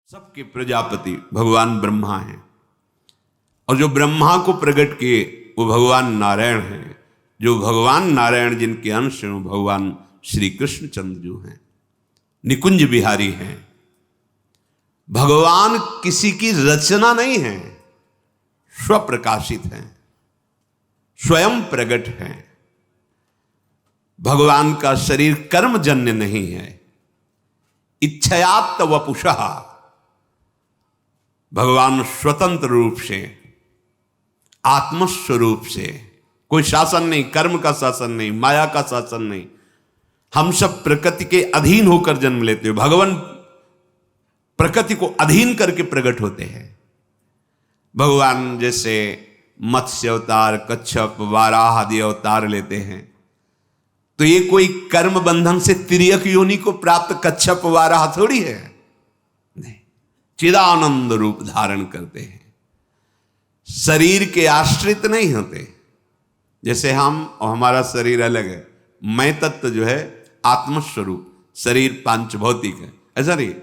सबके प्रजापति भगवान ब्रह्मा हैं और जो ब्रह्मा को प्रकट किए वो भगवान नारायण हैं। जो भगवान नारायण जिनके अंश हैं भगवान श्री कृष्ण चंद्र जो हैं, निकुंज बिहारी हैं। भगवान किसी की रचना नहीं है, स्वप्रकाशित हैं, स्वयं प्रकट हैं। भगवान का शरीर कर्मजन्य नहीं है, इच्छयात वपुषः। भगवान स्वतंत्र रूप से आत्मस्वरूप से, कोई शासन नहीं, कर्म का शासन नहीं, माया का शासन नहीं। हम सब प्रकृति के अधीन होकर जन्म लेते हैं, भगवान प्रकृति को अधीन करके प्रकट होते हैं। भगवान जैसे मत्स्य अवतार, कच्छप, वाराह आदि अवतार लेते हैं तो ये कोई कर्म बंधन से तिर्यक योनि को प्राप्त कच्छप वाराह थोड़ी है, नहीं, चिदानंद रूप धारण करते हैं, शरीर के आश्रित नहीं होते। जैसे हम और हमारा शरीर अलग है, मैं तत्व जो है आत्मस्वरूप, शरीर पांच भौतिक है। ऐसा नहीं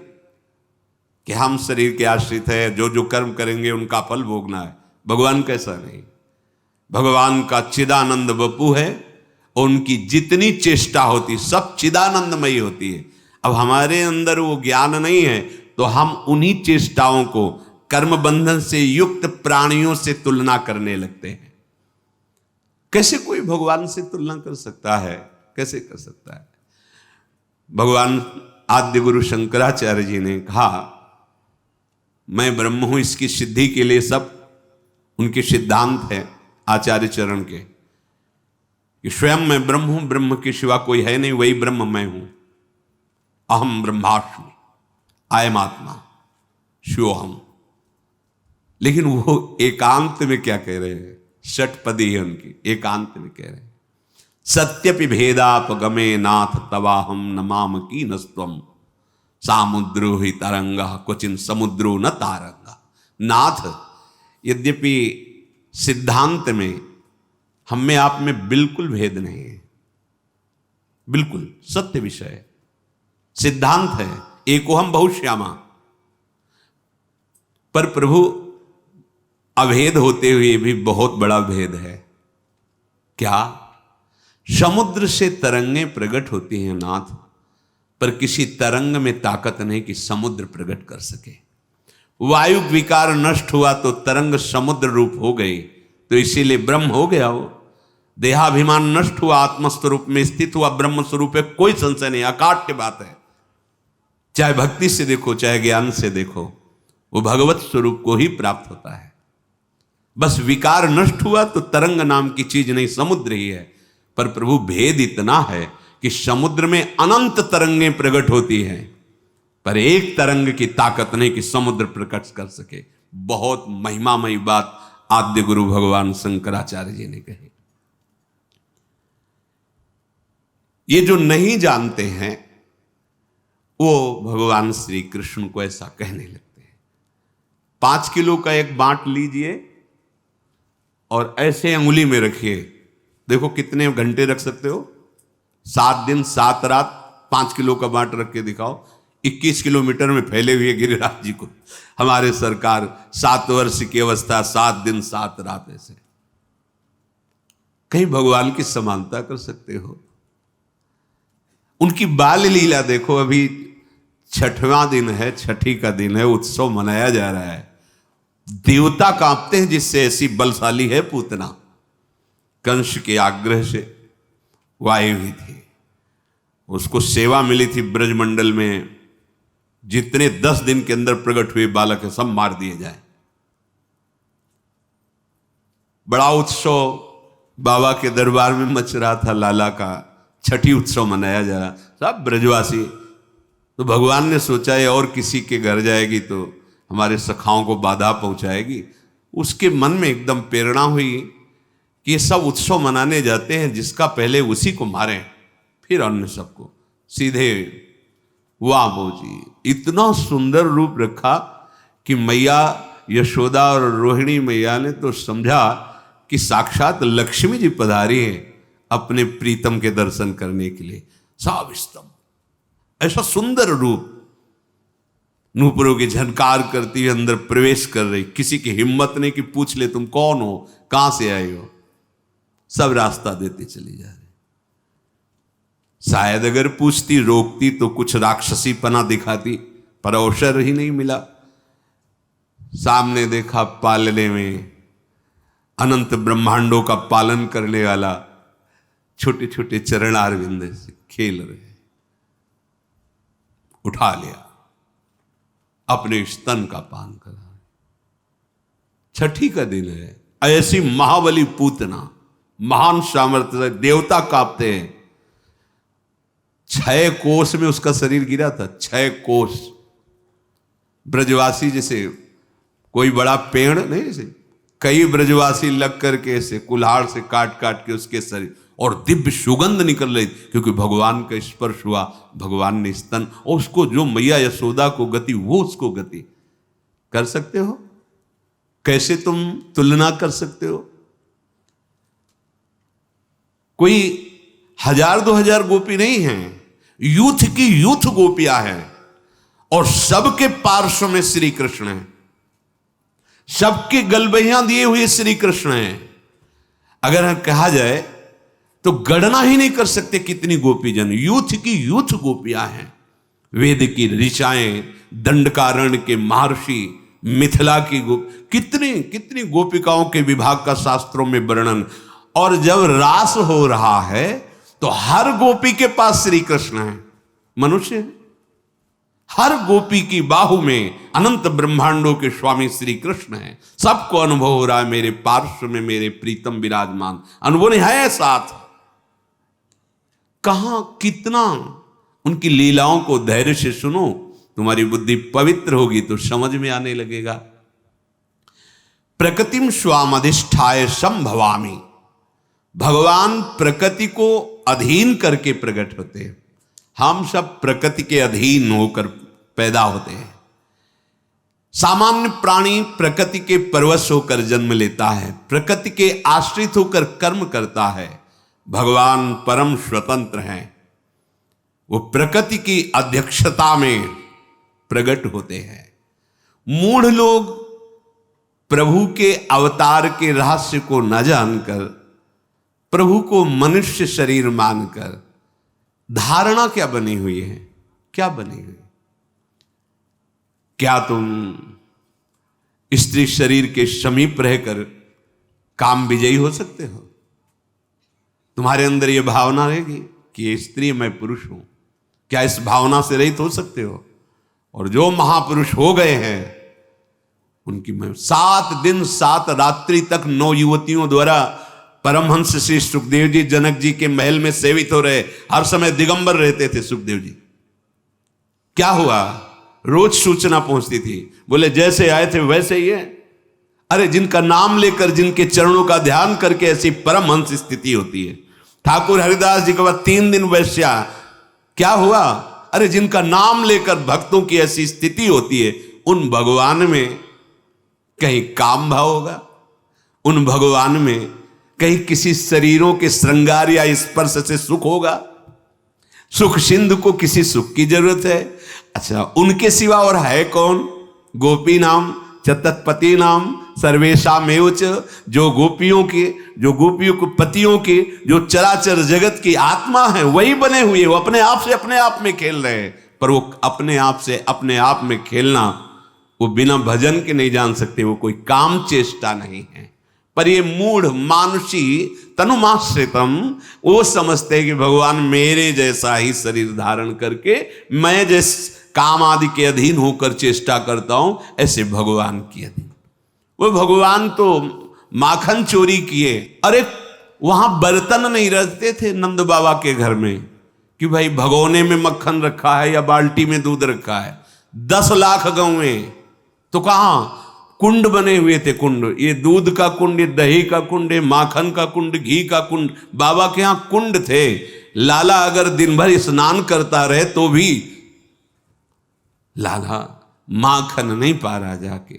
कि हम शरीर के आश्रित है, जो जो कर्म करेंगे उनका फल भोगना है। भगवान कैसा नहीं, भगवान का चिदानंद वपु है और उनकी जितनी चेष्टा होती सब चिदानंदमयी होती है। अब हमारे अंदर वो ज्ञान नहीं है तो हम उन्हीं चेष्टाओं को कर्म बंधन से युक्त प्राणियों से तुलना करने लगते हैं। कैसे कोई भगवान से तुलना कर सकता है, कैसे कर सकता है? भगवान आद्य गुरु शंकराचार्य जी ने कहा मैं ब्रह्म हूं, इसकी सिद्धि के लिए सब उनके सिद्धांत है आचार्य चरण के कि स्वयं मैं ब्रह्म हूं, ब्रह्म के सिवा कोई है नहीं, वही ब्रह्म मैं हूं। अहम ब्रह्मास्मि, अयम आत्मा शिवोहम। लेकिन वो एकांत में क्या कह रहे हैं? षटपदी है उनकी, एकांत में कह रहे हैं सत्यपि भेदापगमे नाथ तवाहम नमाम की नस्त्वम सामुद्रो ही तरंग क्वचिन समुद्रो न तारंग। नाथ, यद्यपि सिद्धांत में हम में आप में बिल्कुल भेद नहीं है, बिल्कुल सत्य विषय सिद्धांत है, एकोहम बहुश्यामा। पर प्रभु अभेद होते हुए भी बहुत बड़ा भेद है। क्या? समुद्र से तरंगें प्रकट होती हैं नाथ, पर किसी तरंग में ताकत नहीं कि समुद्र प्रकट कर सके। वायु विकार नष्ट हुआ तो तरंग समुद्र रूप हो गई, तो इसीलिए ब्रह्म हो गया वो। देहाभिमान नष्ट हुआ, आत्मस्वरूप में स्थित हुआ, ब्रह्म स्वरूप है, कोई संशय नहीं, अकाट्य बात है। चाहे भक्ति से देखो चाहे ज्ञान से देखो, वो भगवत स्वरूप को ही प्राप्त होता है। बस विकार नष्ट हुआ तो तरंग नाम की चीज नहीं, समुद्र ही है। पर प्रभु भेद इतना है कि समुद्र में अनंत तरंगें प्रकट होती हैं, पर एक तरंग की ताकत नहीं कि समुद्र प्रकट कर सके। बहुत महिमामयी बात आद्य गुरु भगवान शंकराचार्य जी ने कही। ये जो नहीं जानते हैं वो भगवान श्री कृष्ण को ऐसा कहने लगते हैं। 5 किलो का एक बांट लीजिए और ऐसे अंगुली में रखिए, देखो कितने घंटे रख सकते हो? 7 दिन 7 रात 5 किलो का बांट रख के दिखाओ। 21 किलोमीटर में फैले हुए गिरिराज जी को हमारे सरकार 7 वर्ष की अवस्था 7 दिन 7 रात ऐसे। कहीं भगवान की समानता कर सकते हो? उनकी बाल लीला देखो। अभी 6वां दिन है, छठी का दिन है, उत्सव मनाया जा रहा है। देवता कांपते हैं जिससे ऐसी बलशाली है पूतना। कंस के आग्रह से वायु हुई थी, उसको सेवा मिली थी ब्रजमंडल में, जितने 10 दिन के अंदर प्रकट हुए बालक है सब मार दिए जाए। बड़ा उत्सव बाबा के दरबार में मच रहा था, लाला का छठी उत्सव मनाया जा रहा, सब ब्रजवासी। तो भगवान ने सोचा है और किसी के घर जाएगी तो हमारे सखाओं को बाधा पहुंचाएगी। उसके मन में एकदम प्रेरणा हुई कि ये सब उत्सव मनाने जाते हैं, जिसका पहले उसी को मारें फिर अन्य सबको। सीधे वाह जी, इतना सुंदर रूप रखा कि मैया यशोदा और रोहिणी मैया ने तो समझा कि साक्षात लक्ष्मी जी पधारी है अपने प्रीतम के दर्शन करने के लिए। साविस्तम, ऐसा सुंदर रूप नूपुरों की झनकार करती हुई अंदर प्रवेश कर रही, किसी की हिम्मत नहीं कि पूछ ले तुम कौन हो, कहां से आए हो। सब रास्ता देते चली जा रही। शायद अगर पूछती, रोकती तो कुछ राक्षसी पना दिखाती, पर अवसर ही नहीं मिला। सामने देखा पालने में अनंत ब्रह्मांडों का पालन करने वाला छोटे छोटे चरणारविंद से खेल रहे, उठा लिया, अपने स्तन का पान करा। छठी का दिन है, ऐसी महाबली पूतना, महान सामर्थ्य, देवता कांपते हैं। 6 कोस में उसका शरीर गिरा था, 6 कोस। ब्रजवासी जैसे कोई बड़ा पेड़ नहीं, जैसे कई ब्रजवासी लग करके ऐसे कुल्हाड़ से काट काट के उसके शरीर, और दिव्य सुगंध निकल रही, क्योंकि भगवान का स्पर्श हुआ, भगवान ने स्तन, और उसको जो मैया यशोदा को गति, वो उसको गति। कर सकते हो? कैसे तुम तुलना कर सकते हो? कोई 1000-2000 गोपी नहीं है, यूथ की यूथ गोपियां हैं, और सबके पार्श्व में श्री कृष्ण है, सबके गलबहियां दिए हुए श्री कृष्ण हैं। अगर कहा जाए तो गणना ही नहीं कर सकते कितनी गोपीजन, यूथ की यूथ गोपियां हैं। वेद की ऋचाएं, दंडकारण्य के महर्षि, मिथिला की कितनी कितनी गोपिकाओं के विभाग का शास्त्रों में वर्णन। और जब रास हो रहा है तो हर गोपी के पास श्री कृष्ण है, मनुष्य है। हर गोपी की बाहु में अनंत ब्रह्मांडों के स्वामी श्री कृष्ण है। सबको अनुभव हो रहा है, मेरे पार्श्व में मेरे प्रीतम विराजमान। अनुभव नहीं है साथ, कहां कितना उनकी लीलाओं को धैर्य से सुनो, तुम्हारी बुद्धि पवित्र होगी तो समझ में आने लगेगा। प्रकृतिम स्वामधिष्ठाय संभवामि, भगवान प्रकृति को अधीन करके प्रकट होते हैं। हम सब प्रकृति के अधीन होकर पैदा होते हैं। सामान्य प्राणी प्रकृति के परवश होकर जन्म लेता है, प्रकृति के आश्रित होकर कर्म करता है। भगवान परम स्वतंत्र हैं, वो प्रकृति की अध्यक्षता में प्रकट होते हैं। मूढ़ लोग प्रभु के अवतार के रहस्य को न जानकर, प्रभु को मनुष्य शरीर मानकर धारणा क्या बनी हुई है, क्या बनी हुई? क्या तुम स्त्री शरीर के समीप रहकर काम विजयी हो सकते हो? तुम्हारे अंदर यह भावना रहेगी कि ये स्त्री मैं पुरुष हूं, क्या इस भावना से रहित हो सकते हो? और जो महापुरुष हो गए हैं उनकी मैं 7 दिन 7 रात्रि तक 9 युवतियों द्वारा परमहंस श्री सुखदेव जी जनक जी के महल में सेवित हो रहे, हर समय दिगंबर रहते थे सुखदेव जी। क्या हुआ? रोज सूचना पहुंचती थी, बोले जैसे आए थे वैसे ही है। अरे जिनका नाम लेकर, जिनके चरणों का ध्यान करके ऐसी परमहंस स्थिति होती है। ठाकुर हरिदास जी के बाद 3 दिन वैश्या, क्या हुआ? अरे जिनका नाम लेकर भक्तों की ऐसी स्थिति होती है, उन भगवान में कहीं काम भाव होगा? उन भगवान में कहीं किसी शरीरों के श्रृंगार या स्पर्श से सुख होगा? सुख सिंधु को किसी सुख की जरूरत है? अच्छा, उनके सिवा और है कौन? गोपी नाम च तत्पति नाम सर्वेशामेव च, जो गोपियों को पतियों के, जो चराचर जगत की आत्मा है, वही बने हुए, वो अपने आप में खेल रहे हैं। पर वो अपने आप से अपने आप में खेलना, वो बिना भजन के नहीं जान सकते, वो कोई काम चेष्टा नहीं है। पर ये मूढ़ मानुषी तनुमाश्रितम, वो समझते हैं कि भगवान मेरे जैसा ही शरीर धारण करके, मैं जिस काम आदि के अधीन होकर चेष्टा करता हूं, ऐसे भगवान की अधीन। वो भगवान तो माखन चोरी किए। अरे वहां बर्तन नहीं रखते थे नंद बाबा के घर में कि भाई भगोने में मक्खन रखा है या बाल्टी में दूध रखा है। 10 लाख गौएं तो कहां कुंड बने हुए थे। कुंड, ये दूध का कुंड, ये दही का कुंड, ये माखन का कुंड, घी का कुंड, बाबा के यहां कुंड थे। लाला अगर दिन भर स्नान करता रहे तो भी लाला माखन नहीं पा रहा जाके।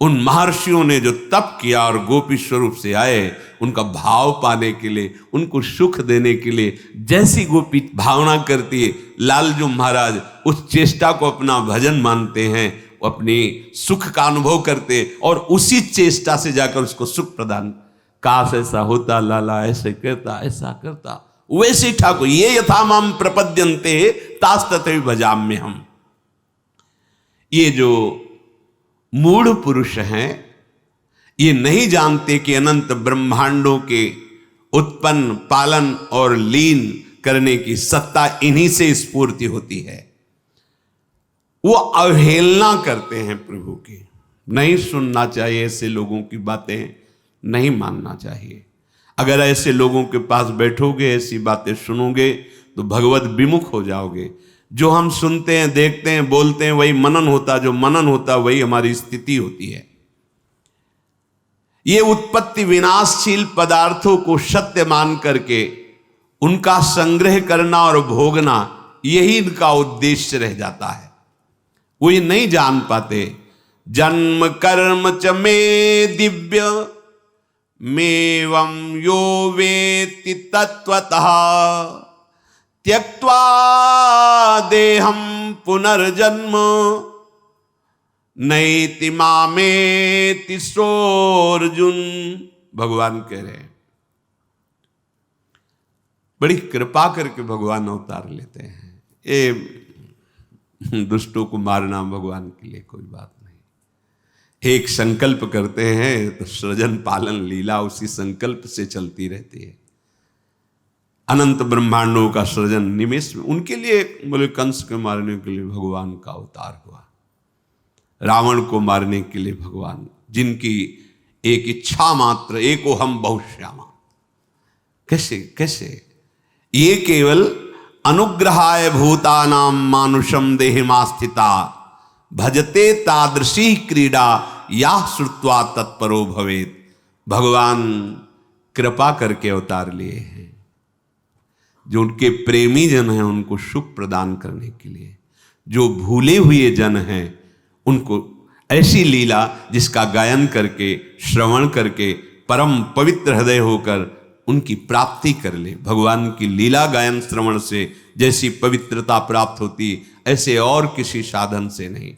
उन महर्षियों ने जो तप किया और गोपी स्वरूप से आए, उनका भाव पाने के लिए, उनको सुख देने के लिए, जैसी गोपी भावना करती है, लालजू महाराज उस चेष्टा को अपना भजन मानते हैं, वो अपनी सुख का अनुभव करते हैं और उसी चेष्टा से जाकर उसको सुख प्रदान। काश ऐसा होता, लाला ऐसे करता, ऐसा करता, वैसे ठाकुर ये यथा माम प्रपद्यन्ते तास तथैव भजाम्य हम। ये जो मूढ़ पुरुष हैं, ये नहीं जानते कि अनंत ब्रह्मांडों के उत्पन्न, पालन और लीन करने की सत्ता इन्हीं से स्फूर्ति होती है। वो अवहेलना करते हैं प्रभु की। नहीं सुनना चाहिए ऐसे लोगों की बातें, नहीं मानना चाहिए। अगर ऐसे लोगों के पास बैठोगे, ऐसी बातें सुनोगे तो भगवत विमुख हो जाओगे। जो हम सुनते हैं, देखते हैं, बोलते हैं, वही मनन होता, जो मनन होता वही हमारी स्थिति होती है। ये उत्पत्ति विनाशशील पदार्थों को सत्य मान करके उनका संग्रह करना और भोगना, यही इनका उद्देश्य रह जाता है। वो ये नहीं जान पाते। जन्म कर्म च मे दिव्य मेवं यो वेत्ति तत्वतः त्यक्त्वा देहं पुनर्जन्म नैति मामेति सोऽर्जुन। भगवान कह रहे हैं, बड़ी कृपा करके भगवान अवतार लेते हैं। ये दुष्टों को मारना भगवान के लिए कोई बात नहीं। एक संकल्प करते हैं तो सृजन पालन लीला उसी संकल्प से चलती रहती है। अनंत ब्रह्मांडों का सृजन निमेष में, उनके लिए बोले कंस को मारने के लिए भगवान का अवतार हुआ, रावण को मारने के लिए भगवान, जिनकी एक इच्छा मात्र, एको हम बहुश्यामा। कैसे कैसे ये केवल अनुग्रहाय भूतानां मानुषम देहिमास्थिता भजते तादृशी क्रीडा या श्रुत्वा तत्परो भवेत। भगवान कृपा करके अवतार लिए हैं। जो उनके प्रेमी जन हैं उनको सुख प्रदान करने के लिए, जो भूले हुए जन हैं उनको ऐसी लीला जिसका गायन करके, श्रवण करके परम पवित्र हृदय होकर उनकी प्राप्ति कर ले। भगवान की लीला गायन श्रवण से जैसी पवित्रता प्राप्त होती, ऐसे और किसी साधन से नहीं।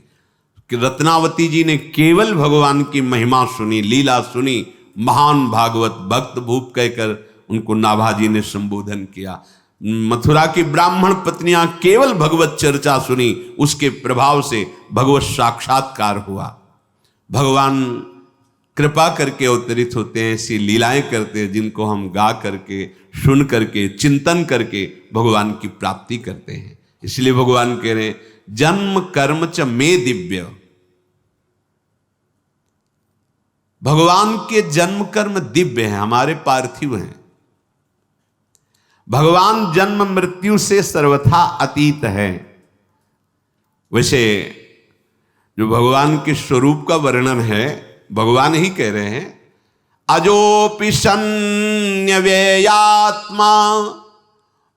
कि रत्नावती जी ने केवल भगवान की महिमा सुनी, लीला सुनी, महान भागवत भक्त भूप कहकर उनको नाभाजी ने संबोधन किया। मथुरा की ब्राह्मण पत्नियां केवल भगवत चर्चा सुनी, उसके प्रभाव से भगवत साक्षात्कार हुआ। भगवान कृपा करके अवतरित होते हैं, ऐसी लीलाएं करते हैं जिनको हम गा करके, सुन करके, चिंतन करके भगवान की प्राप्ति करते हैं। इसलिए भगवान कह रहे हैं जन्म कर्म च मे दिव्य। भगवान के जन्म कर्म दिव्य हैं, हमारे पार्थिव हैं। भगवान जन्म मृत्यु से सर्वथा अतीत है। वैसे जो भगवान के स्वरूप का वर्णन है, भगवान ही कह रहे हैं अजोपि सन्न्यव्ययात्मा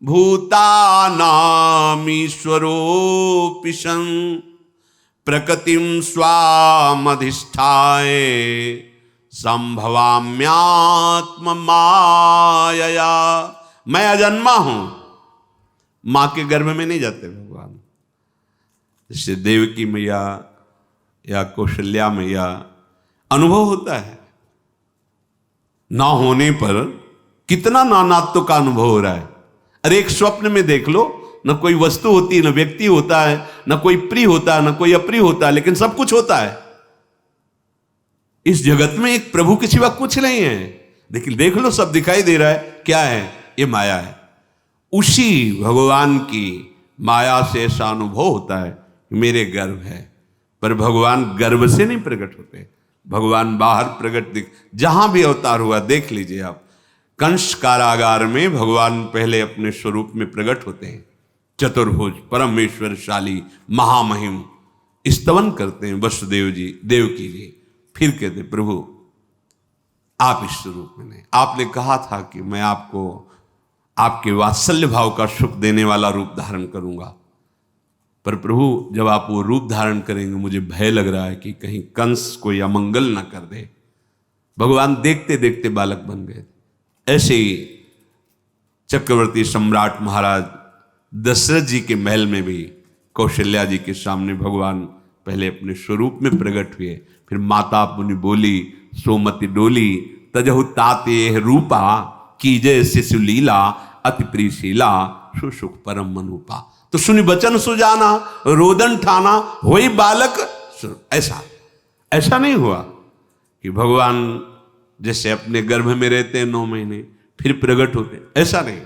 भूतानामीश्वरोऽपि सन् प्रकृतिं स्वामधिष्ठाय संभवाम्यात्म मायया। मैं अजन्मा हूं, मां के गर्भ में नहीं जाते भगवान। जैसे देवकी मैया या कौशल्या मैया अनुभव होता है, ना होने पर कितना नानात्व का अनुभव हो रहा है। अरे एक स्वप्न में देख लो, न कोई वस्तु होती है, न व्यक्ति होता है, न कोई प्रिय होता है, न कोई अप्रिय होता है, लेकिन सब कुछ होता है। इस जगत में एक प्रभु के सिवा कुछ नहीं है। लेकिन देख लो, सब दिखाई दे रहा है, क्या है? ये माया है। उसी भगवान की माया से ऐसा अनुभव होता है मेरे गर्भ है, पर भगवान गर्भ से नहीं प्रकट होते। भगवान बाहर प्रकट जहां भी अवतार हुआ देख लीजिए आप। कंस कारागार में भगवान पहले अपने स्वरूप में प्रकट होते हैं, चतुर्भुज परमेश्वरशाली महामहिम, स्तवन करते हैं वसुदेव जी, देवकी जी। फिर कहते प्रभु आप इस स्वरूप में नहीं, आपने कहा था कि मैं आपको आपके वात्सल्य भाव का सुख देने वाला रूप धारण करूंगा, पर प्रभु जब आप वो रूप धारण करेंगे मुझे भय लग रहा है कि कहीं कंस कोई अमंगल ना कर दे। भगवान देखते देखते बालक बन गए। ऐसे ही चक्रवर्ती सम्राट महाराज दशरथ जी के महल में भी कौशल्या जी के सामने भगवान पहले अपने स्वरूप में प्रकट हुए, फिर माता पुनि बोली सोमति डोली तजहु ताते रूपा कीजय शिशु लीला अति प्रीशीला सुसुख परम मनुपा। तो सुनि बचन सुजाना रोदन ठाना होई बालक। ऐसा नहीं हुआ कि भगवान जैसे अपने गर्भ में रहते हैं 9 महीने फिर प्रकट होते हैं, ऐसा नहीं।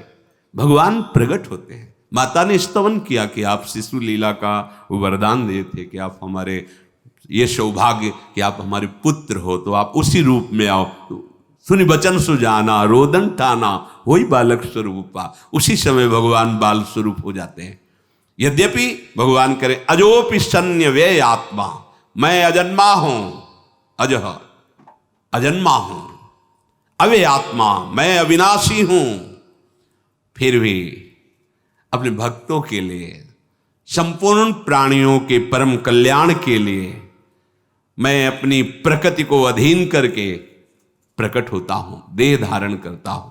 भगवान प्रकट होते हैं। माता ने स्तवन किया कि आप शिशु लीला का वरदान दिए थे कि आप हमारे ये सौभाग्य कि आप हमारे पुत्र हो, तो आप उसी रूप में आओ। सुनि बचन सुजाना रोदन ठाना वही बालक स्वरूपा। उसी समय भगवान बाल स्वरूप हो जाते हैं। यद्यपि भगवान करे अजोपि सन्य व्यय आत्मा, मैं अजन्मा हूं, अजह अजन्मा हूं, अव्यय आत्मा, मैं अविनाशी हूं, फिर भी अपने भक्तों के लिए, संपूर्ण प्राणियों के परम कल्याण के लिए मैं अपनी प्रकृति को अधीन करके प्रकट होता हूं, देह धारण करता हूं।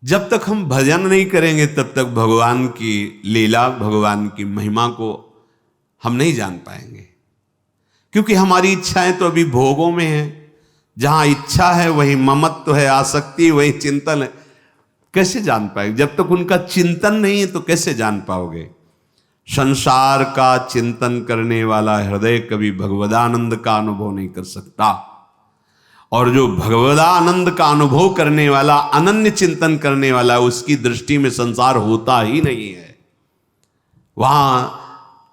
जब तक हम भजन नहीं करेंगे तब तक भगवान की लीला, भगवान की महिमा को हम नहीं जान पाएंगे, क्योंकि हमारी इच्छाएं तो अभी भोगों में है। जहां इच्छा है वही ममत्व है, आसक्ति वही चिंतन है। कैसे जान पाएंगे? जब तक उनका चिंतन नहीं है तो कैसे जान पाओगे? संसार का चिंतन करने वाला हृदय कभी भगवदानंद का अनुभव नहीं कर सकता, और जो भगवदानंद का अनुभव करने वाला, अनन्य चिंतन करने वाला, उसकी दृष्टि में संसार होता ही नहीं है। वहां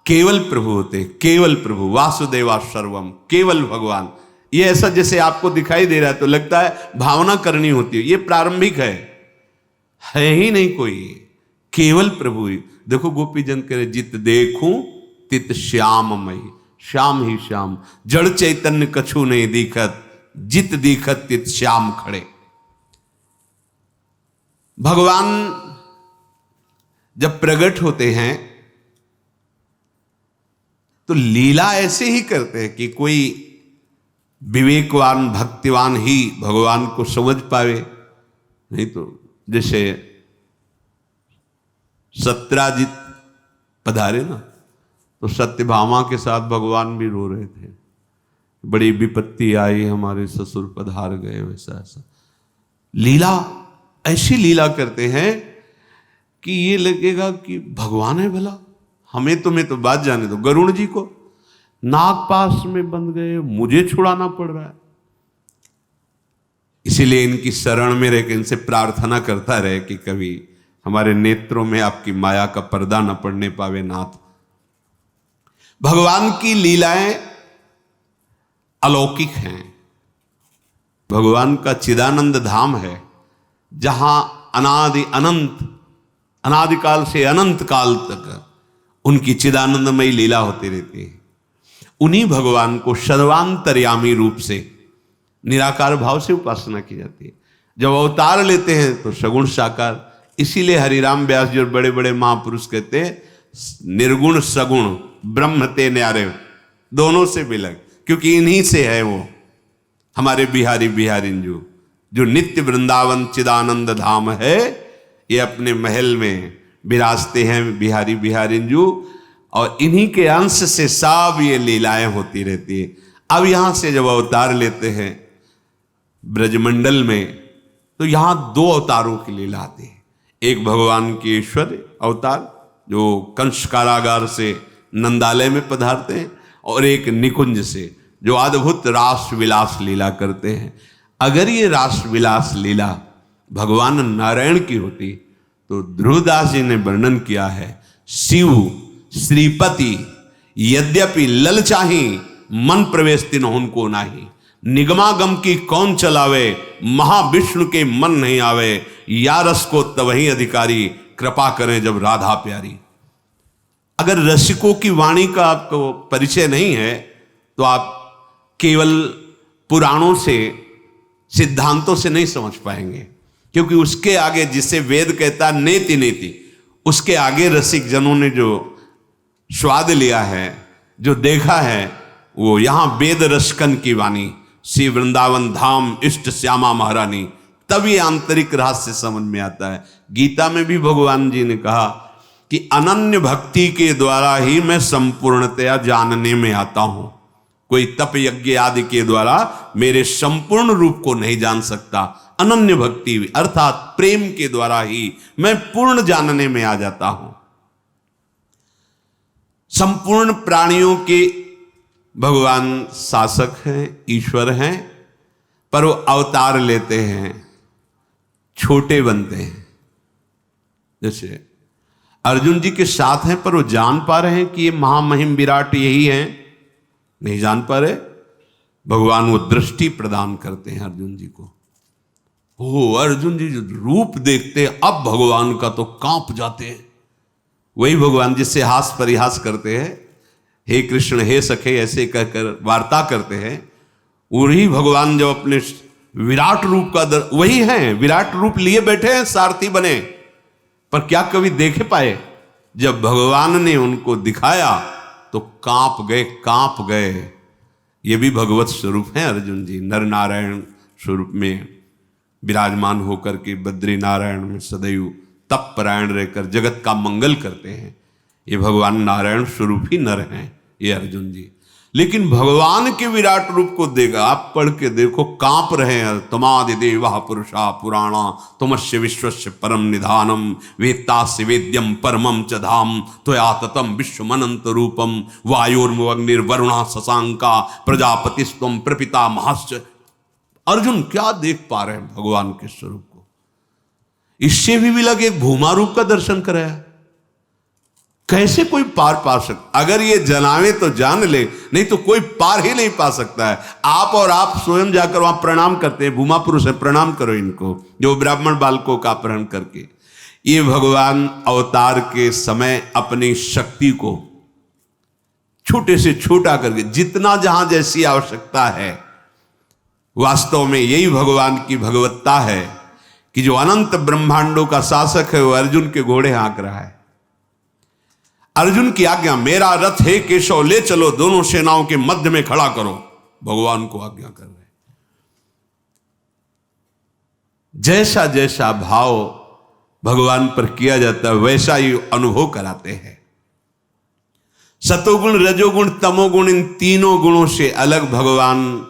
केवल प्रभु होते, केवल प्रभु, वासुदेवा सर्वम, केवल भगवान। ये ऐसा जैसे आपको दिखाई दे रहा है तो लगता है भावना करनी होती है, ये प्रारंभिक है ही नहीं कोई, केवल प्रभु ही। देखो गोपी जन करे जित देखूं तित श्याममय, श्याम ही श्याम, जड़ चैतन्य कछु नहीं दिखत, जित दिखत तित श्याम खड़े। भगवान जब प्रकट होते हैं तो लीला ऐसे ही करते हैं कि कोई विवेकवान भक्तिवान ही भगवान को समझ पावे, नहीं तो जैसे सत्यराजित पधारे ना, तो सत्यभामा के साथ भगवान भी रो रहे थे, बड़ी विपत्ति आई, हमारे ससुर पधार गए, वैसा ऐसा। लीला, ऐसी लीला करते हैं कि ये लगेगा कि भगवान है भला। हमें तुम्हें तो बात जाने दो, गरुड़ जी को नागपाश में बंद गए, मुझे छुड़ाना पड़ रहा है। इसीलिए इनकी शरण में रहकर इनसे प्रार्थना करता रहे कि कभी हमारे नेत्रों में आपकी माया का पर्दा न पड़ने पावे नाथ। भगवान की लीलाएं अलौकिक हैं। भगवान का चिदानंद धाम है, जहां अनादि अनंत, अनादिकाल से अनंत काल तक उनकी चिदानंदमयी लीला होती रहती है। उन्हीं भगवान को सर्वांतर्यामी रूप से निराकार भाव से उपासना की जाती है। जब अवतार लेते हैं तो सगुण साकार। इसीलिए हरिराम व्यास जी और बड़े बड़े महापुरुष कहते हैं निर्गुण सगुण ब्रह्म ते न्यारे, दोनों से बिलग, क्योंकि इन्हीं से है वो हमारे बिहारी बिहारिंजू, जो नित्य वृंदावन चिदानंद धाम है। ये अपने महल में विराजते हैं बिहारी बिहारिंजू, और इन्हीं के अंश से सब ये लीलाएं होती रहती है। अब यहां से जब अवतार लेते हैं ब्रजमंडल में, तो यहां 2 अवतारों की लीला आती है। एक भगवान की ऐश्वर्य अवतार जो कंस कारागार से नंदालय में पधारते हैं, और एक निकुंज से जो अद्भुत रास विलास लीला करते हैं। अगर ये रास विलास लीला भगवान नारायण की होती तो ध्रुवदास जी ने वर्णन किया है, शिव श्रीपति यद्यपि ललचाही मन प्रवेश तिन उनको नाही, निगमागम की कौन चलावे महाविष्णु के मन नहीं आवे, या रस को तवही अधिकारी कृपा करें जब राधा प्यारी। अगर रसिकों की वाणी का आपको परिचय नहीं है तो आप केवल पुराणों से, सिद्धांतों से नहीं समझ पाएंगे, क्योंकि उसके आगे जिसे वेद कहता नेति नेति, उसके आगे रसिक जनों ने जो स्वाद लिया है, जो देखा है, वो यहां वेद रसकन की वाणी, श्री वृंदावन धाम इष्ट श्यामा महारानी, तब ये आंतरिक रहस्य समझ में आता है। गीता में भी भगवान जी ने कहा कि अनन्य भक्ति के द्वारा ही मैं संपूर्णतया जानने में आता हूं। कोई तप यज्ञ आदि के द्वारा मेरे संपूर्ण रूप को नहीं जान सकता। अनन्य भक्ति अर्थात प्रेम के द्वारा ही मैं पूर्ण जानने में आ जाता हूं। संपूर्ण प्राणियों के भगवान शासक हैं, ईश्वर हैं, पर वो अवतार लेते हैं, छोटे बनते हैं। जैसे अर्जुन जी के साथ हैं, पर वो जान पा रहे हैं कि ये महामहिम विराट यही हैं, नहीं जान पा रहे। भगवान वो दृष्टि प्रदान करते हैं अर्जुन जी को। ओ अर्जुन जी जो रूप देखते अब भगवान का तो कांप जाते हैं। वही भगवान जिससे हास परिहास करते हैं, हे कृष्ण हे सखे ऐसे कहकर वार्ता करते हैं, वही भगवान जब अपने विराट रूप का वही हैं, विराट रूप लिए बैठे हैं, सारथी बने, पर क्या कभी देखे पाए? जब भगवान ने उनको दिखाया तो कांप गए। ये भी भगवत स्वरूप है अर्जुन जी, नर नारायण स्वरूप में विराजमान होकर के बद्री नारायण में सदैव तप परायण रहकर जगत का मंगल करते हैं। ये भगवान नारायण स्वरूप ही नर हैं ये अर्जुन जी। लेकिन भगवान के विराट रूप को देखा, आप पढ़ के देखो, कांप रहे हैं। तमादि देवा पुरुषा पुराणा तुमस्य विश्वस्य परम निधानम वेत्तास्य वेद्यम परमम च धाम त्वया ततम विश्वमनंत रूपम वायुर्वग्निर्वरुणा शशांका प्रजापतिस्त्वं प्रपिता महश्च। अर्जुन क्या देख पा रहे हैं भगवान के स्वरूप को। इससे भी लगे एक भूमा रूप का दर्शन कराया। कैसे कोई पार पा सकता? अगर ये जनावे तो जान ले, नहीं तो कोई पार ही नहीं पा सकता है। आप और आप स्वयं जाकर वहां प्रणाम करते हैं, भूमा पुरुष है, प्रणाम करो इनको, जो ब्राह्मण बालकों का अपहरण करके। ये भगवान अवतार के समय अपनी शक्ति को छोटे से छोटा करके, जितना जहां जैसी आवश्यकता है, वास्तव में यही भगवान की भगवत्ता है कि जो अनंत ब्रह्मांडों का शासक है वो अर्जुन के घोड़े हाँक रहा है। अर्जुन की आज्ञा, मेरा रथ है केशव ले चलो, दोनों सेनाओं के मध्य में खड़ा करो, भगवान को आज्ञा कर रहे। जैसा जैसा भाव भगवान पर किया जाता है वैसा ही अनुभव कराते हैं। सतोगुण रजोगुण तमोगुण, इन तीनों गुणों से अलग भगवान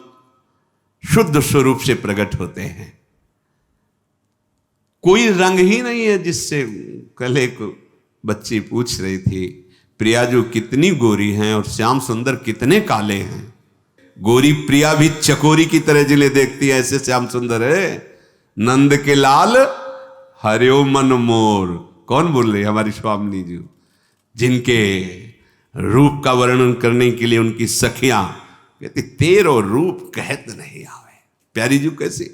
शुद्ध स्वरूप से प्रकट होते हैं। कोई रंग ही नहीं है जिससे, कल एक बच्ची पूछ रही थी, प्रिया जो कितनी गोरी हैं और श्याम सुंदर कितने काले हैं। गोरी प्रिया भी चकोरी की तरह जिले देखती है, ऐसे श्याम सुंदर है। नंद के लाल हरियो मन मोर, कौन बोल रही? हमारी स्वामिनी जी, जिनके रूप का वर्णन करने के लिए उनकी सखियां कहती तेरो रूप कहत नहीं आवे। प्यारी जी कैसी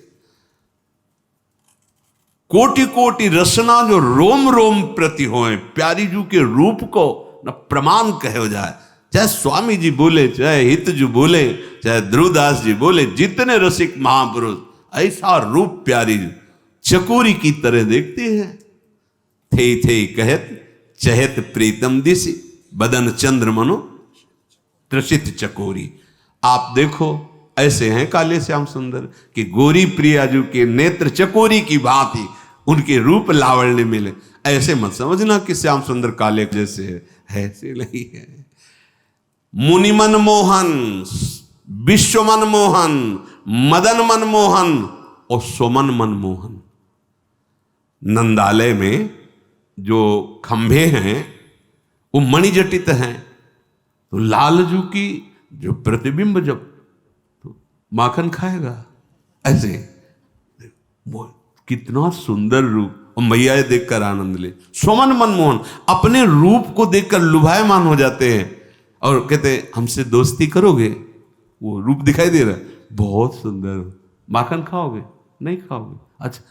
कोटि कोटि रसना जो रोम रोम प्रति होए, प्यारी जू के रूप को न प्रमाण कहो जाए। चाहे स्वामी जी बोले, चाहे हित जी बोले, चाहे ध्रुवदास जी बोले, जितने रसिक महापुरुष, ऐसा रूप प्यारी जी चकोरी की तरह देखते हैं। थे कहत चहत प्रीतम दिसी बदन चंद्र मनो त्रसित चकोरी। आप देखो ऐसे हैं काले श्याम सुंदर कि गोरी प्रियाजू के नेत्र चकोरी की भांति उनके रूप लावण्य मिले। ऐसे मत समझना कि श्याम सुंदर काले जैसे है, ऐसे नहीं है। मुनि मन मोहन, विश्व मन मोहन, मदन मन मोहन और सोमन मन मोहन। नंदालय में जो खंभे हैं वो मणिजटित हैं, तो लालजू की जो प्रतिबिंब जब तो माखन खाएगा, ऐसे वो कितना सुंदर रूप। और मैया देखकर आनंद ले, सोमन मनमोहन, अपने रूप को देखकर लुभायमान हो जाते हैं और कहते हैं हमसे दोस्ती करोगे? वो रूप दिखाई दे रहा है, बहुत सुंदर, माखन खाओगे? नहीं खाओगे? अच्छा,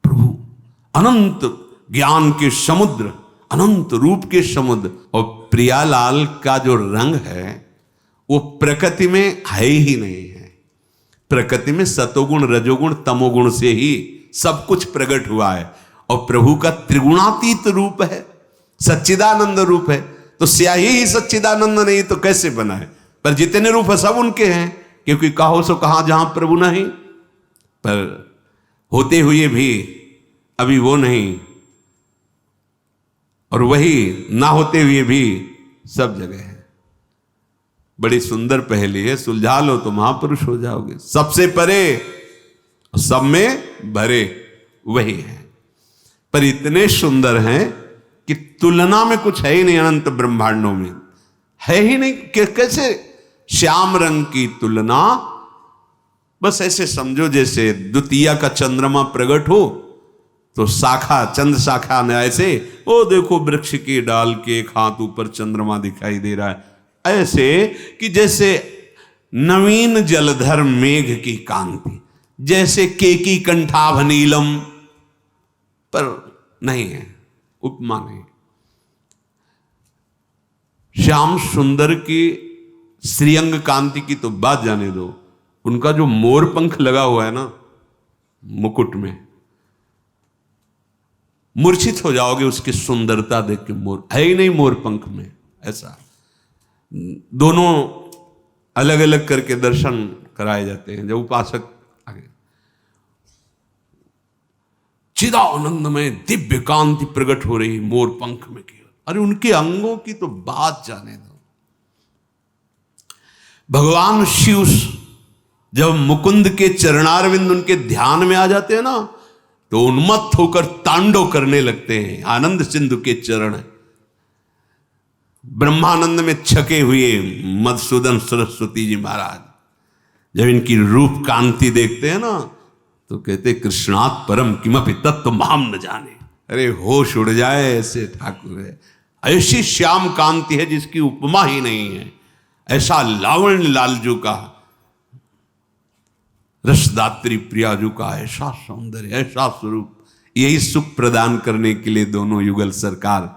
प्रभु अनंत ज्ञान के समुद्र, अनंत रूप के समुद्र। और प्रियालाल का जो रंग है वो प्रकृति में है ही नहीं है। प्रकृति में सतोगुण रजोगुण तमोगुण से ही सब कुछ प्रकट हुआ है। और प्रभु का त्रिगुणातीत रूप है, सच्चिदानंद रूप है, तो स्याही ही सच्चिदानंद नहीं तो कैसे बना है? पर जितने रूप है सब उनके हैं, क्योंकि कहो सो कहां जहां प्रभु नहीं, पर होते हुए भी अभी वो नहीं, और वही ना होते हुए भी सब जगह है। बड़ी सुंदर पहेली है, सुलझा लो तो महापुरुष हो जाओगे। सबसे परे सब में भरे वही है, पर इतने सुंदर हैं कि तुलना में कुछ है ही नहीं। अनंत ब्रह्मांडों में है ही नहीं कि कैसे श्याम रंग की तुलना। बस ऐसे समझो जैसे द्वितीया का चंद्रमा प्रकट हो तो शाखा, चंद्र शाखा ने ऐसे, ओ देखो वृक्ष की डाल के एक हाथ ऊपर चंद्रमा दिखाई दे रहा है, ऐसे कि जैसे नवीन जलधर मेघ की कांति, जैसे केकी कंठाभ नीलम, पर नहीं है, उपमा नहीं। श्याम सुंदर की श्रीअंग कांति की तो बात जाने दो, उनका जो मोर पंख लगा हुआ है ना मुकुट में, मूर्छित हो जाओगे उसकी सुंदरता देख के। मोर है ही नहीं मोर पंख में ऐसा। दोनों अलग अलग करके दर्शन कराए जाते हैं जब उपासक आगे। चिदानंद में दिव्य कांति प्रकट हो रही मोर पंख में की, अरे उनके अंगों की तो बात जाने दो। भगवान शिव जब मुकुंद के चरणारविंद उनके ध्यान में आ जाते हैं ना तो उन्मत्त होकर तांडव करने लगते हैं। आनंद सिंधु के चरण ब्रह्मानंद में छके हुए मधुसूदन सरस्वती जी महाराज जब इनकी रूप कांति देखते हैं ना तो कहते कृष्णात् परम किमपि तत्व माम न जाने। अरे होश उड़ जाए, ऐसे ठाकुर है, ऐसी श्याम कांति है जिसकी उपमा ही नहीं है। ऐसा लावण्य लालजू का, रसदात्री प्रियाजू का ऐसा सौंदर्य, ऐसा स्वरूप, यही सुख प्रदान करने के लिए दोनों युगल सरकार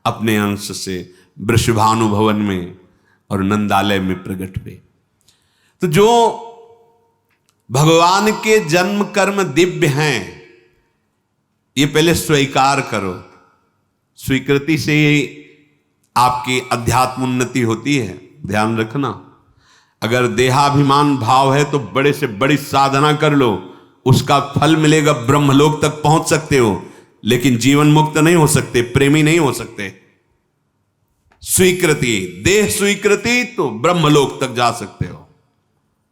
अपने अंश से वृषभानु भवन में और नंदालय में प्रकट हुए। तो जो भगवान के जन्म कर्म दिव्य हैं, ये पहले स्वीकार करो। स्वीकृति से ही आपकी अध्यात्म उन्नति होती है, ध्यान रखना। अगर देहाभिमान भाव है तो बड़े से बड़ी साधना कर लो, उसका फल मिलेगा, ब्रह्मलोक तक पहुंच सकते हो, लेकिन जीवन मुक्त नहीं हो सकते, प्रेमी नहीं हो सकते। स्वीकृति, देह स्वीकृति तो ब्रह्मलोक तक जा सकते हो।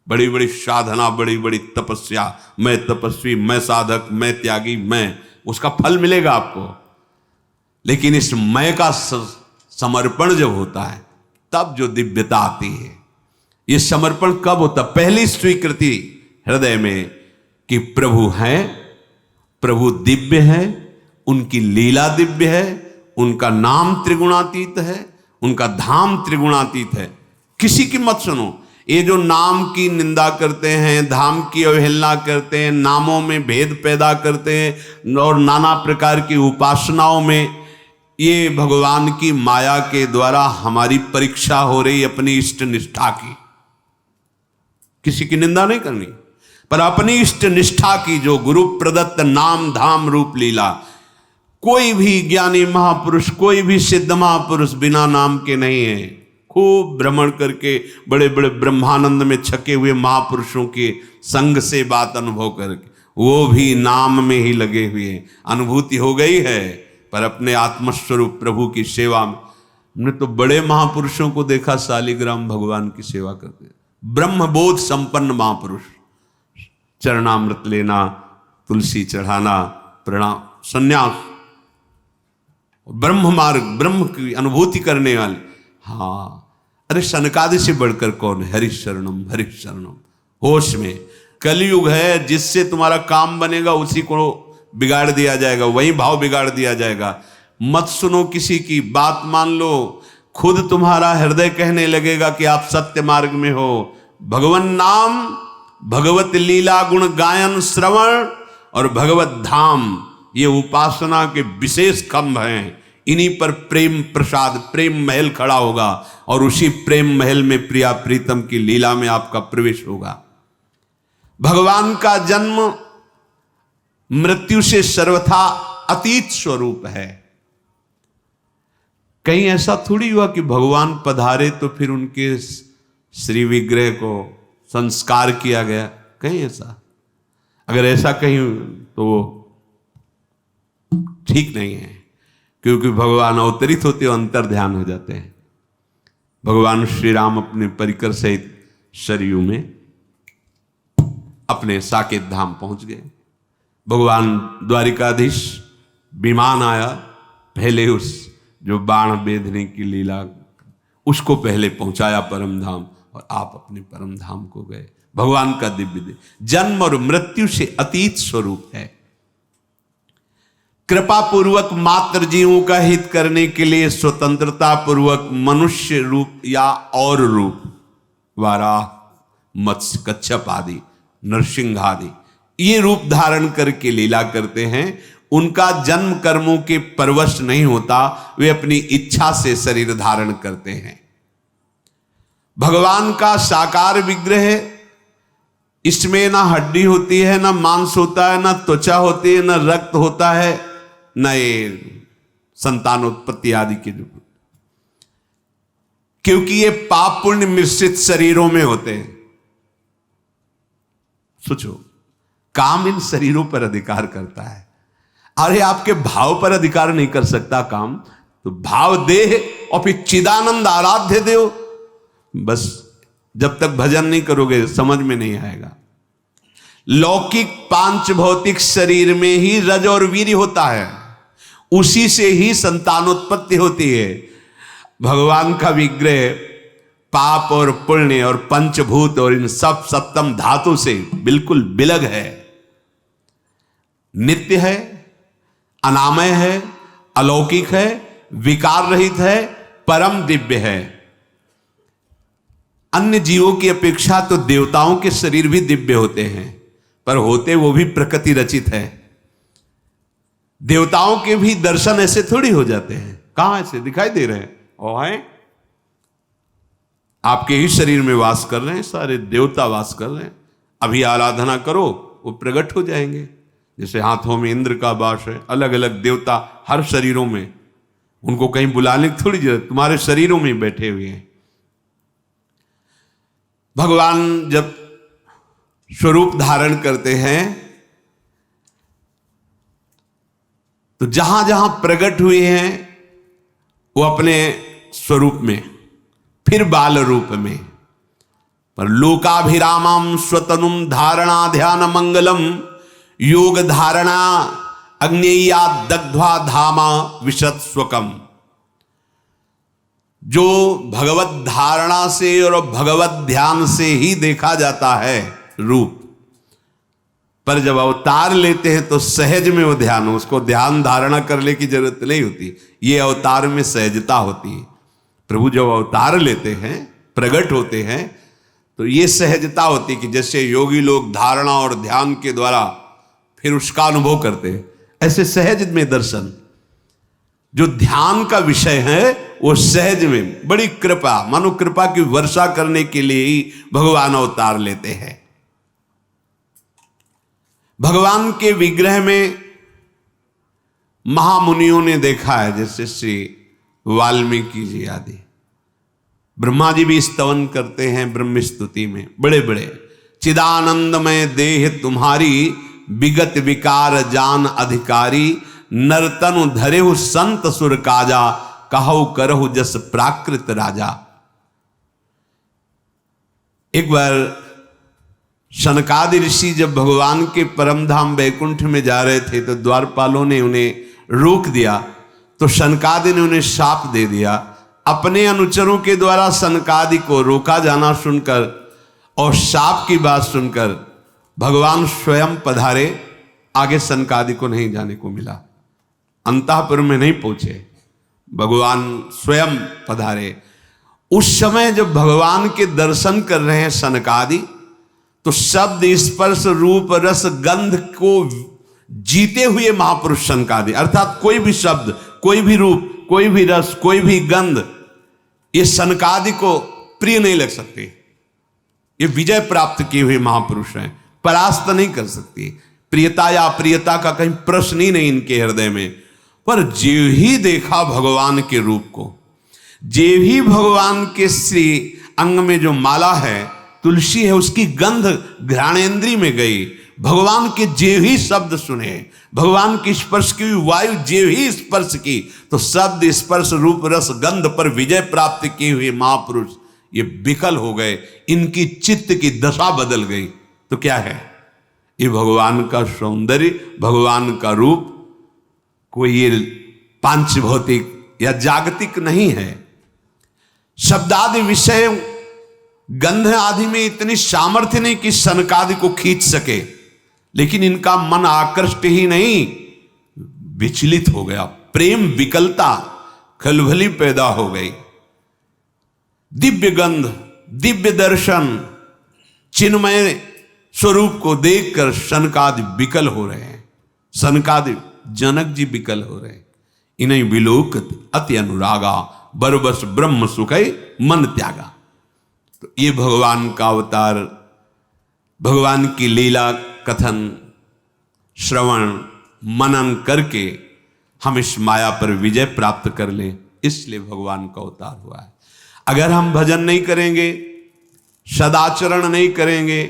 बड़ी बड़ी साधना, बड़ी बड़ी तपस्या, मैं तपस्वी, मैं साधक, मैं त्यागी, मैं, उसका फल मिलेगा आपको। लेकिन इस मैं का समर्पण जब होता है तब जो दिव्यता आती है। ये समर्पण कब होता? पहली स्वीकृति हृदय में कि प्रभु हैं, प्रभु दिव्य है, उनकी लीला दिव्य है, उनका नाम त्रिगुणातीत है, उनका धाम त्रिगुणातीत है। किसी की मत सुनो। ये जो नाम की निंदा करते हैं, धाम की अवहेलना करते हैं, नामों में भेद पैदा करते हैं और नाना प्रकार की उपासनाओं में, ये भगवान की माया के द्वारा हमारी परीक्षा हो रही अपनी इष्ट निष्ठा की। किसी की निंदा नहीं करनी, पर अपनी इष्ट निष्ठा की, जो गुरु प्रदत्त नाम धाम रूप लीला। कोई भी ज्ञानी महापुरुष, कोई भी सिद्ध महापुरुष बिना नाम के नहीं है। खूब भ्रमण करके बड़े बड़े ब्रह्मानंद में छके हुए महापुरुषों के संग से बात अनुभव करके, वो भी नाम में ही लगे हुए। अनुभूति हो गई है, पर अपने आत्मस्वरूप प्रभु की सेवा में। हमने तो बड़े महापुरुषों को देखा शालिग्राम भगवान की सेवा करते, ब्रह्मबोध संपन्न महापुरुष, चरणामृत लेना, तुलसी चढ़ाना, प्रणाम, संन्यास, ब्रह्म मार्ग, ब्रह्म की अनुभूति करने वाले। हाँ, अरे सनकादि से बढ़कर कौन है? हरिशरणम हरिशरणम। होश में कलयुग है, जिससे तुम्हारा काम बनेगा उसी को बिगाड़ दिया जाएगा, वही भाव बिगाड़ दिया जाएगा। मत सुनो किसी की बात, मान लो खुद तुम्हारा हृदय कहने लगेगा कि आप सत्य मार्ग में हो। भगवन नाम, भगवत लीला गुण गायन श्रवण और भगवत धाम, ये उपासना के विशेष खंभ हैं। इन्हीं पर प्रेम प्रसाद, प्रेम महल खड़ा होगा और उसी प्रेम महल में प्रिया प्रीतम की लीला में आपका प्रवेश होगा। भगवान का जन्म मृत्यु से सर्वथा अतीत स्वरूप है। कहीं ऐसा थोड़ी हुआ कि भगवान पधारे तो फिर उनके श्री विग्रह को संस्कार किया गया, कहीं ऐसा? अगर ऐसा कहीं तो वो ठीक नहीं है, क्योंकि भगवान अवतरित होते हो अंतर ध्यान हो जाते हैं। भगवान श्री राम अपने परिकर सहित सरयू में अपने साकेत धाम पहुंच गए। भगवान द्वारिकाधीश विमान आया, पहले उस जो बाण बेधने की लीला उसको पहले पहुंचाया परम धाम, और आप अपने परम धाम को गए। भगवान का दिव्य जन्म और मृत्यु से अतीत स्वरूप है। कृपा पूर्वक मात्र जीवों का हित करने के लिए स्वतंत्रता पूर्वक मनुष्य रूप या और रूप, वाराह, मत्स्य, कच्छप आदि, नरसिंह आदि ये रूप धारण करके लीला करते हैं। उनका जन्म कर्मों के परवश नहीं होता, वे अपनी इच्छा से शरीर धारण करते हैं। भगवान का साकार विग्रह, इसमें ना हड्डी होती है, ना मांस होता है, ना त्वचा होती है, ना रक्त होता है, न ये संतानोत्पत्ति आदि के रूप, क्योंकि ये पाप पुण्य मिश्रित शरीरों में होते हैं। सोचो, काम इन शरीरों पर अधिकार करता है। अरे आपके भाव पर अधिकार नहीं कर सकता काम, तो भाव देह और फिर चिदानंद आराध्य देव, बस जब तक भजन नहीं करोगे समझ में नहीं आएगा। लौकिक पांच भौतिक शरीर में ही रज और वीर्य होता है, उसी से ही संतानोत्पत्ति होती है। भगवान का विग्रह पाप और पुण्य और पंचभूत और इन सब सप्तम धातु से बिल्कुल बिलग है, नित्य है, अनामय है, अलौकिक है, विकार रहित है, परम दिव्य है। अन्य जीवों की अपेक्षा तो देवताओं के शरीर भी दिव्य होते हैं, पर होते वो भी प्रकृति रचित है। देवताओं के भी दर्शन ऐसे थोड़ी हो जाते हैं, कहां ऐसे दिखाई दे रहे हैं? और हैं आपके ही शरीर में वास कर रहे हैं, सारे देवता वास कर रहे हैं। अभी आराधना करो वो प्रकट हो जाएंगे। जैसे हाथों में इंद्र का वास है, अलग अलग देवता हर शरीरों में, उनको कहीं बुलाने की थोड़ी जरूरत, तुम्हारे शरीरों में बैठे हुए हैं। भगवान जब स्वरूप धारण करते हैं तो जहां जहां प्रकट हुए हैं वो अपने स्वरूप में, फिर बाल रूप में, पर लोकाभिरामम स्वतनुम धारणा ध्यान मंगलम योग धारणा अग्नेया दग्ध्वा धामा विशत स्वकम। जो भगवत धारणा से और भगवत ध्यान से ही देखा जाता है रूप, पर जब अवतार लेते हैं तो सहज में वो ध्यान, उसको ध्यान धारणा करने की जरूरत नहीं होती। ये अवतार में सहजता होती है। प्रभु जब अवतार लेते हैं, प्रकट होते हैं, तो ये सहजता होती है कि जैसे योगी लोग धारणा और ध्यान के द्वारा फिर उसका अनुभव करते हैं, ऐसे सहज में दर्शन। जो ध्यान का विषय है वो सहज में, बड़ी कृपा, मानो कृपा की वर्षा करने के लिए ही भगवान अवतार लेते हैं। भगवान के विग्रह में महामुनियों ने देखा है, जैसे श्री वाल्मीकि जी आदि, ब्रह्मा जी भी स्तवन करते हैं ब्रह्म स्तुति में, बड़े बड़े, चिदानंदमय देह तुम्हारी विगत विकार जान अधिकारी, नरतनु धरेहु संत सुर काजा, कहु करहु जस प्राकृत राजा। एक बार शनकादि ऋषि जब भगवान के परम धाम वैकुंठ में जा रहे थे तो द्वारपालों ने उन्हें रोक दिया, तो शनकादि ने उन्हें शाप दे दिया। अपने अनुचरों के द्वारा शनकादि को रोका जाना सुनकर और शाप की बात सुनकर भगवान स्वयं पधारे। आगे शनकादि को नहीं जाने को मिला, अंतःपुर में नहीं पहुंचे, भगवान स्वयं पधारे। उस समय जब भगवान के दर्शन कर रहे हैं शनकादि, तो शब्द स्पर्श रूप रस गंध को जीते हुए महापुरुष शनकादि, अर्थात कोई भी शब्द, कोई भी रूप, कोई भी रस, कोई भी गंध, ये शनकादि को प्रिय नहीं लग सकते। ये विजय प्राप्त किए हुए महापुरुष हैं, परास्त नहीं कर सकती। प्रियता या अप्रियता का कहीं प्रश्न ही नहीं इनके हृदय में। पर जे ही देखा भगवान के रूप को, जे ही भगवान के श्री अंग में जो माला है, तुलसी है, उसकी गंध घ्राणेन्द्रिय में गई, भगवान के जे ही शब्द सुने, भगवान की स्पर्श की वायु जे ही स्पर्श की, तो शब्द स्पर्श रूप रस गंध पर विजय प्राप्त किए हुए महापुरुष ये विकल हो गए, इनकी चित्त की दशा बदल गई। तो क्या है ये? भगवान का सौंदर्य, भगवान का रूप कोई ये पांच भौतिक या जागतिक नहीं है। शब्दादि विषय गंध आदि में इतनी सामर्थ्य नहीं कि सनकादि को खींच सके, लेकिन इनका मन आकृष्ट ही नहीं, विचलित हो गया, प्रेम विकलता खलबली पैदा हो गई। दिव्य गंध, दिव्य दर्शन, चिन्मय स्वरूप को देखकर सनकादि विकल हो रहे हैं, सनकादि जनक जी विकल हो रहे हैं। इन्हें विलोकत अति अनुरागा, बरबस ब्रह्म सुखै मन त्यागा। तो ये भगवान का अवतार, भगवान की लीला कथन श्रवण मनन करके हम इस माया पर विजय प्राप्त कर लें, इसलिए भगवान का अवतार हुआ है। अगर हम भजन नहीं करेंगे, सदाचरण नहीं करेंगे,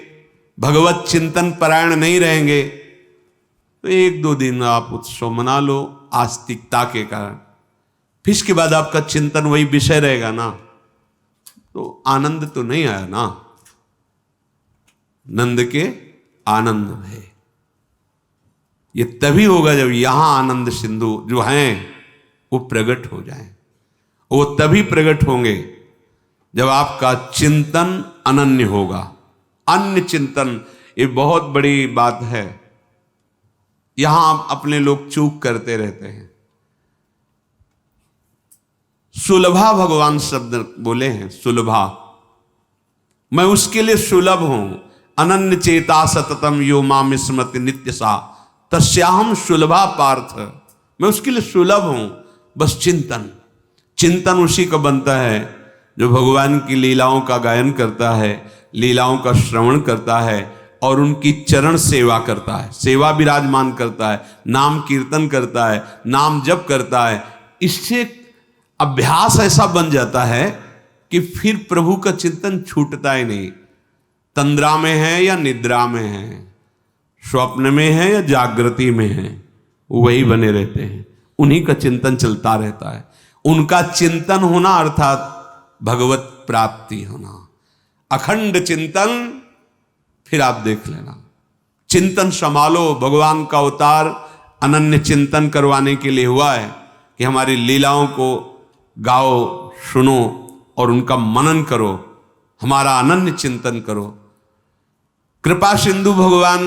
भगवत चिंतन परायण नहीं रहेंगे, तो एक दो दिन आप उत्सव मना लो आस्तिकता के कारण, फिर इसके बाद आपका चिंतन वही विषय रहेगा ना, तो आनंद तो नहीं आया ना। नंद के आनंद है, ये तभी होगा जब यहां आनंद सिंधु जो हैं वो प्रकट हो जाएं। वो तभी प्रकट होंगे जब आपका चिंतन अनन्य होगा। अन्य चिंतन, ये बहुत बड़ी बात है, यहां अपने लोग चूक करते रहते हैं। सुलभा भगवान शब्द बोले हैं, सुलभा, मैं उसके लिए सुलभ हूं। अनन्य चेता सततम यो माम स्मृति नित्य सा तस्याहम सुलभा पार्थ, मैं उसके लिए सुलभ हूं। बस चिंतन, चिंतन उसी का बनता है जो भगवान की लीलाओं का गायन करता है, लीलाओं का श्रवण करता है और उनकी चरण सेवा करता है, सेवा विराजमान करता है, नाम कीर्तन करता है, नाम जप करता है। इससे अभ्यास ऐसा बन जाता है कि फिर प्रभु का चिंतन छूटता ही नहीं। तंद्रा में है या निद्रा में है, स्वप्न में है या जागृति में है, वही बने रहते हैं, उन्हीं का चिंतन चलता रहता है। उनका चिंतन होना अर्थात भगवत प्राप्ति होना, अखंड चिंतन। फिर आप देख लेना, चिंतन संभालो। भगवान का अवतार अनन्य चिंतन करवाने के लिए हुआ है कि हमारी लीलाओं को गाओ, सुनो और उनका मनन करो, हमारा अनन्य चिंतन करो। कृपा सिंधु भगवान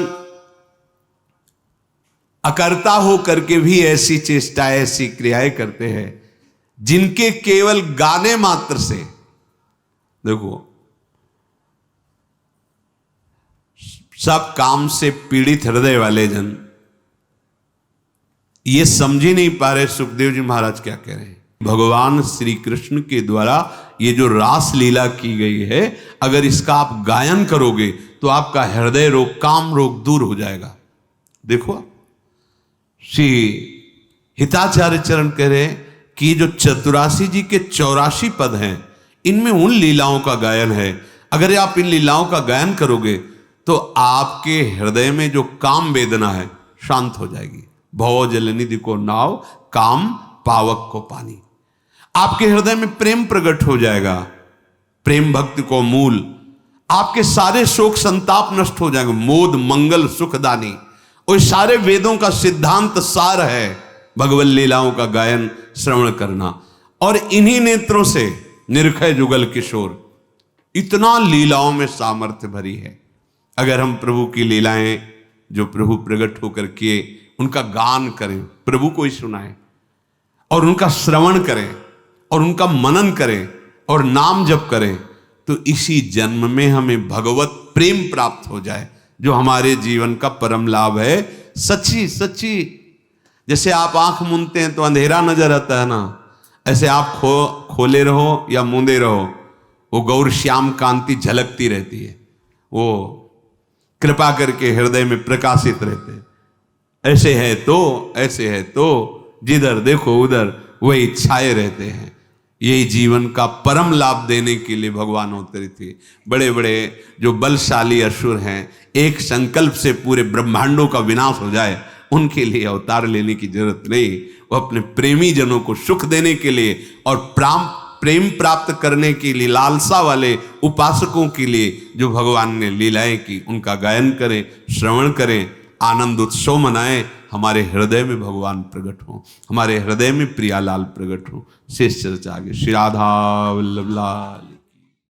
अकर्ता हो करके भी ऐसी चेष्टा, ऐसी क्रियाएं करते हैं जिनके केवल गाने मात्र से, देखो, सब काम से पीड़ित हृदय वाले जन ये समझ ही नहीं पा रहे सुखदेव जी महाराज क्या कह रहे हैं। भगवान श्री कृष्ण के द्वारा ये जो रास लीला की गई है, अगर इसका आप गायन करोगे तो आपका हृदय रोग, काम रोग दूर हो जाएगा। देखो, श्री हिताचार्य चरण कह रहे हैं कि जो चतुरासी जी के 84 पद हैं, इनमें उन लीलाओं का गायन है। अगर आप इन लीलाओं का गायन करोगे तो आपके हृदय में जो काम वेदना है शांत हो जाएगी। भव जल निधि को नाव, काम पावक को पानी। आपके हृदय में प्रेम प्रकट हो जाएगा, प्रेम भक्ति को मूल। आपके सारे शोक संताप नष्ट हो जाएंगे। मोद मंगल सुखदानी, और सारे वेदों का सिद्धांत सार है भगवत लीलाओं का गायन श्रवण करना। और इन्हीं नेत्रों से निरखय जुगल किशोर, इतना लीलाओं में सामर्थ्य भरी है। अगर हम प्रभु की लीलाएं जो प्रभु प्रकट होकर किए उनका गान करें, प्रभु को ही सुनाएं और उनका श्रवण करें और उनका मनन करें और नाम जप करें, तो इसी जन्म में हमें भगवत प्रेम प्राप्त हो जाए, जो हमारे जीवन का परम लाभ है। सच्ची सच्ची, जैसे आप आंख मूंदते हैं तो अंधेरा नजर आता है ना, ऐसे आप खोले रहो या मूंदे रहो, वो गौर श्याम कांति झलकती रहती है, वो कृपा करके हृदय में प्रकाशित रहते हैं। ऐसे है तो, ऐसे है तो जिधर देखो उधर वही छाए रहते हैं। यही जीवन का परम लाभ देने के लिए भगवान अवतरित थे। बड़े बड़े जो बलशाली असुर हैं, एक संकल्प से पूरे ब्रह्मांडों का विनाश हो जाए, उनके लिए अवतार लेने की जरूरत नहीं। वो अपने प्रेमी जनों को सुख देने के लिए और प्रेम प्राप्त करने के लिए लालसा वाले उपासकों के लिए जो भगवान ने लीलाएं की, उनका गायन करें, श्रवण करें, आनंद उत्सव मनाएं। हमारे हृदय में भगवान प्रकट हो, हमारे हृदय में प्रियालाल प्रकट हो। शेष चर्चा आगे। श्री राधा वल्लभ लाल।